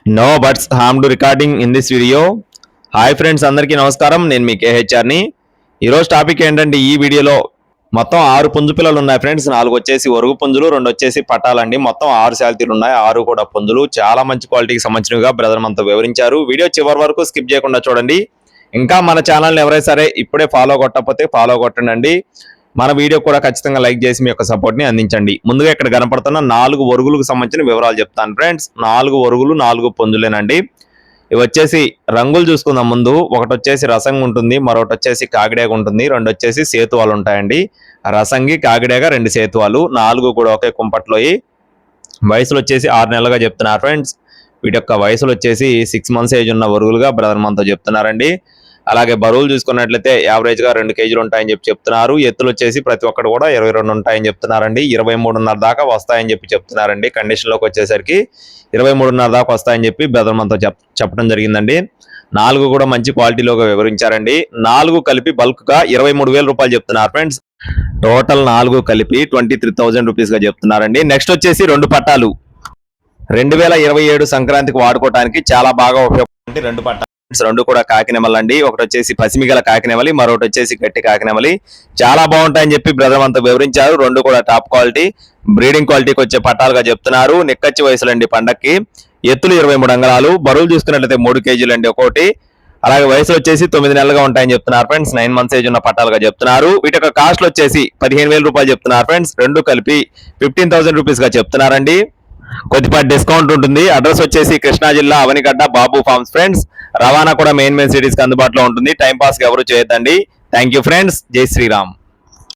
No butts harm to recording in this video. Hi friends, అందరికీ నమస్కారం. నేను మీ కేహెచ్ఆర్ని. ఈరోజు టాపిక్ ఏంటంటే ఈ వీడియోలో మొత్తం 6 పుంజు పిల్లలు ఉన్నాయి ఫ్రెండ్స్. 4 వచ్చేసి ఒరుగు పుంజులు, 2 వచ్చేసి పట్టాలండి. మొత్తం 6 శాలతీలు ఉన్నాయి. 6 కూడా పుంజులు చాలా మంచి క్వాలిటీకి సంబంధించినవిగా బ్రదర్ మనతో వివరించారు. వీడియో చివరి వరకు స్కిప్ చేయకుండా చూడండి. ఇంకా మన ఛానల్ని ఎవరైనా సరే ఇప్పుడే ఫాలో కొట్టకపోతే ఫాలో కొట్టండి. మన వీడియో కూడా ఖచ్చితంగా లైక్ చేసి మీ యొక్క సపోర్ట్ని అందించండి. ముందుగా ఇక్కడ కనపడుతున్న 4 ఒరుగులకు సంబంధించిన వివరాలు చెప్తాను ఫ్రెండ్స్. 4 ఒరుగులు, 4 పుంజులేనండి. ఇవి వచ్చేసి రంగులు చూసుకుందాం. ముందు ఒకటి వచ్చేసి రసంగి ఉంటుంది, మరొకటి వచ్చేసి కాకిడేగ ఉంటుంది, 2 వచ్చేసి సేతువాలు ఉంటాయండి. రసంగి, కాకిడేగ, 2 సేతువాలు, 4 కూడా ఒకే కుంపట్లోయి. వయసులు వచ్చేసి 6 నెలలుగా చెప్తున్నారు ఫ్రెండ్స్. వీటి యొక్క వయసులు వచ్చేసి 6 మంత్స్ ఏజ్ ఉన్న ఒరుగులుగా బ్రదర్ మనతో చెప్తున్నారండి. అలాగే బరువులు చూసుకున్నట్లయితే యావరేజ్ గా 2 కేజీలు ఉంటాయని చెప్తున్నారు. ఎత్తులు వచ్చేసి ప్రతి ఒక్కటి కూడా 22 ఉంటాయని చెప్తున్నారండి. 23.5 దాకా వస్తాయని చెప్తున్నారండి. కండిషన్ లోకి వచ్చేసరికి 23.5 దాకా వస్తాయని చెప్పి బ్రదర్ మనతో చెప్పడం జరిగిందండి. 4 కూడా మంచి క్వాలిటీలోగా వివరించారండి. 4 కలిపి బల్క్ గా 23,000 రూపాయలు చెప్తున్నారు ఫ్రెండ్స్. టోటల్ 4 కలిపి 23,000 రూపీస్ గా చెప్తున్నారండి. నెక్స్ట్ వచ్చేసి 2 పట్టాలు 2027 సంక్రాంతికి వాడుకోవడానికి చాలా బాగా ఉపయోగపడే 2 పట్టాలు. 2 కూడా కాకినెమలండి. ఒకటి వచ్చేసి పసిమిగల కాకినెమలి, మరొకటి వచ్చేసి గట్టి కాకినెమలి. చాలా బాగుంటాయని చెప్పి బ్రదర్ అంతా వివరించారు. 2 కూడా టాప్ క్వాలిటీ బ్రీడింగ్ క్వాలిటీకి వచ్చే పట్టాలుగా చెప్తున్నారు. నిక్కచ్చి వయసులండి పండక్కి. ఎత్తులు 23 అంగళాలు. బరువులు చూసుకున్నట్లయితే 3 కేజీలండి ఒకటి. అలాగే వయసులు వచ్చేసి 9 నెలలుగా ఉంటాయని చెప్తున్నారు ఫ్రెండ్స్. 9 మంత్స్ ఏజ్ ఉన్న పట్టాలుగా చెప్తున్నారు. వీటి యొక్క కాస్ట్లు వచ్చేసి 15,000 రూపాయలు చెప్తున్నారు ఫ్రెండ్స్. 2 కలిపి 15,000 రూపీస్ గా చెప్తున్నారండి. కొద్దిపాటి డిస్కౌంట్ ఉంటుంది. అడ్రస్ వచ్చేసి కృష్ణా జిల్లా అవనిగడ్డ బాబు ఫార్మ్స్ ఫ్రెండ్స్. రవాణా కూడా మెయిన్ సిటీస్ కి అందుబాటులో ఉంటుంది. టైం పాస్ కి ఎవరు చేయొద్దండి. Thank you friends. జై శ్రీరామ్.